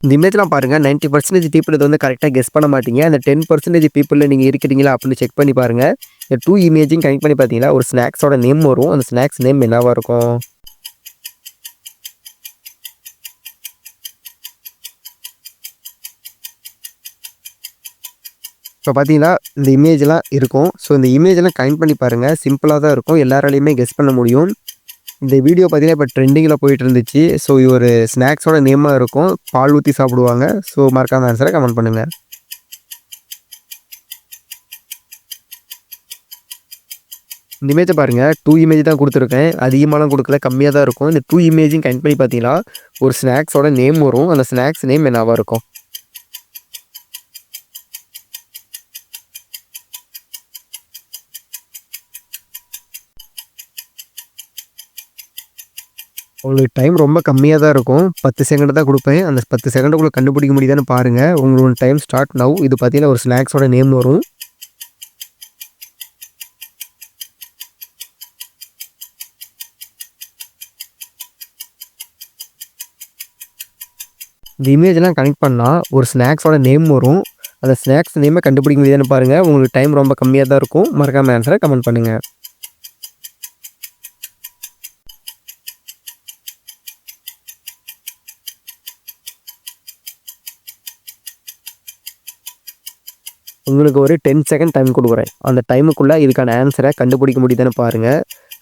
இந்த இமேஜ்லாம் பாருங்க 90% பீப்பிள் இத வந்து கரெக்ட்டா கெஸ் பண்ண மாட்டீங்க. அந்த 10% பீப்பிள்ல நீங்க இருக்கிறீங்களா அப்படின்னு செக் பண்ணி பாருங்க. இந்த 2 இமேஜையும் கனெக்ட் பண்ணி பார்த்தீங்கன்னா, ஒரு ஸ்நாக்ஸோட நேம் வரும். அந்த ஸ்நாக்ஸ் நேம் என்னவா இருக்கும்? இப்போ பார்த்தீங்கன்னா, இந்த இமேஜ்லாம் இருக்கும். ஸோ இந்த இமேஜெல்லாம் கனெக்ட் பண்ணி பாருங்க. சிம்பிளா தான் இருக்கும். எல்லாராலயுமே கெஸ் பண்ண முடியும். இந்த வீடியோ பார்த்தீங்கன்னா, இப்போ ட்ரெண்டிங்கில போயிட்டு இருந்துச்சு. ஸோ இது ஒரு ஸ்நாக்ஸோட நேமா இருக்கும். பால் ஊத்தி சாப்பிடுவாங்க. ஸோ மறக்காம ஆன்ஸர கமெண்ட் பண்ணுங்க. இந்த இமேஜ பாருங்க. 2 இமேஜ் தான் குடுத்துருக்கேன். அதிகமாலாம் குடுக்கல. கம்மியா தான் இருக்கும். இந்த 2 இமேஜையும் கனெக்ட் பண்ணி பார்த்தீங்கன்னா, ஒரு ஸ்நாக்ஸோட நேம் வரும். அந்த ஸ்நாக்ஸ் நேம் என்னவா இருக்கும்? உங்களுக்கு டைம் ரொம்ப கம்மியா தான் இருக்கும். 10 செகண்ட் தான் குடுப்பேன். அந்த 10 செகண்டுக்குள்ள கண்டுபிடிக்க முடியுதான்னு பாருங்க. உங்களோட டைம் ஸ்டார்ட் நவ். இது பார்த்தீங்கன்னா, ஒரு ஸ்நாக்ஸோட நேம் வரும். இந்த இமேஜ்லாம் கனெக்ட் பண்ணா, ஒரு ஸ்நாக்ஸோட நேம் வரும். அந்த ஸ்நாக்ஸ் நேம கண்டுபிடிக்க முடியுதான்னு பாருங்க. உங்களுக்கு டைம் ரொம்ப கம்மியா தான் இருக்கும். மறக்காம ஆன்ஸர கமெண்ட் பண்ணுங்க. உங்களுக்கு ஒரு 10 செகண்ட் டைம் குடுக்குறேன். அந்த டைமுக்குள்ள இதுக்கான ஆன்ஸர கண்டுபிடிக்க முடியுதான்னு பாருங்க.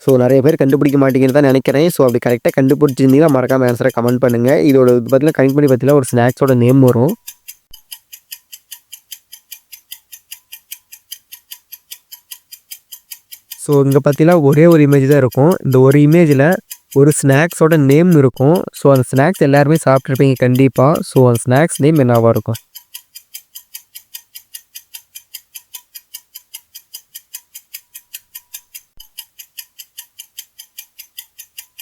ஸோ நெறைய பேர் கண்டுபிடிக்க மாட்டீங்கன்னு தான் நெனைக்கிறேன். ஸோ அப்படி கரெக்ட்டா கண்டுபிடிச்சிருந்தீங்கன்னா, மறக்காம ஆன்ஸர கமெண்ட் பண்ணுங்க. இதோட பார்த்தீங்கன்னா கனெக்ட் பண்ணி பார்த்தீங்கன்னா, ஒரு ஸ்நாக்ஸோட நேம் வரும். ஸோ இங்க பார்த்தீங்கன்னா, ஒரே ஒரு இமேஜ் தான் இருக்கும். இந்த ஒரு இமேஜ்ல ஒரு ஸ்நாக்ஸோட நேம் இருக்கும். ஸோ அந்த ஸ்நாக்ஸ் எல்லாருமே சாப்பிட்டுருப்பீங்க கண்டிப்பா. ஸோ அந்த ஸ்நாக்ஸ் நேம் என்னவா இருக்கும்?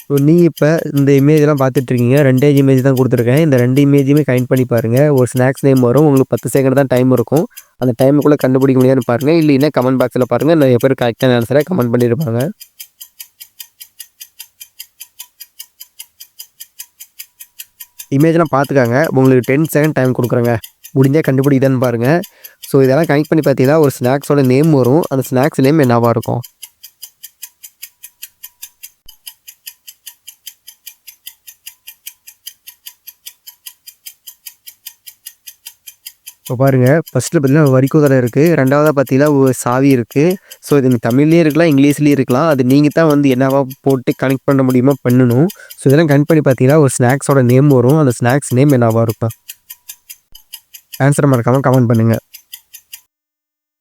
ஸோ நீங்க இப்ப இந்த இமேஜ்லாம் பார்த்துட்டுருக்கீங்க. 2 இமேஜ் தான் குடுத்துருக்கேன். இந்த 2 இமேஜுமே கனெக்ட் பண்ணி பாருங்க. ஒரு ஸ்நாக்ஸ் நேம் வரும். உங்களுக்கு 10 செகண்ட் தான் டைம் இருக்கும். அந்த டைமுக்குள்ள கண்டுபிடிக்க முடியுதான்னு பாருங்க. இல்லைன்னா கமெண்ட் பாக்ஸ்ல பாருங்க. நெறைய பேர் கரெக்ட்டான ஆன்ஸர கமெண்ட் பண்ணியிருப்பாங்க. இமேஜ்லாம் பார்த்துக்கங்க. உங்களுக்கு 10 செகண்ட் டைம் குடுக்குறேங்க. முடிஞ்சா கண்டுபிடிக்குதான்னு பாருங்க. ஸோ இதெல்லாம் கனெக்ட் பண்ணி பார்த்தீங்கன்னா, ஒரு ஸ்நாக்ஸோட நேம் வரும். அந்த ஸ்நாக்ஸ் நேம் என்னவா இருக்கும்? இப்போ பாருங்க, ஃபர்ஸ்ட்ல பார்த்தீங்கன்னா வரிக்குதிரை இருக்கு. 2வதா பார்த்தீங்கன்னா, ஒரு சாவி இருக்கு. ஸோ இது தமிழ்லயும் இருக்கலாம், இங்கிலீஷ்லயும் இருக்கலாம். அது நீங்க தான் வந்து என்னவா போட்டு கனெக்ட் பண்ண முடியுமோ பண்ணணும். ஸோ இதெல்லாம் கனெக்ட் பண்ணி பார்த்தீங்கன்னா, ஒரு ஸ்நாக்ஸோட நேம் வரும். அந்த ஸ்நாக்ஸ் நேம் என்னவா இருக்கும்? ஆன்ஸர மறக்காம கமெண்ட் பண்ணுங்க.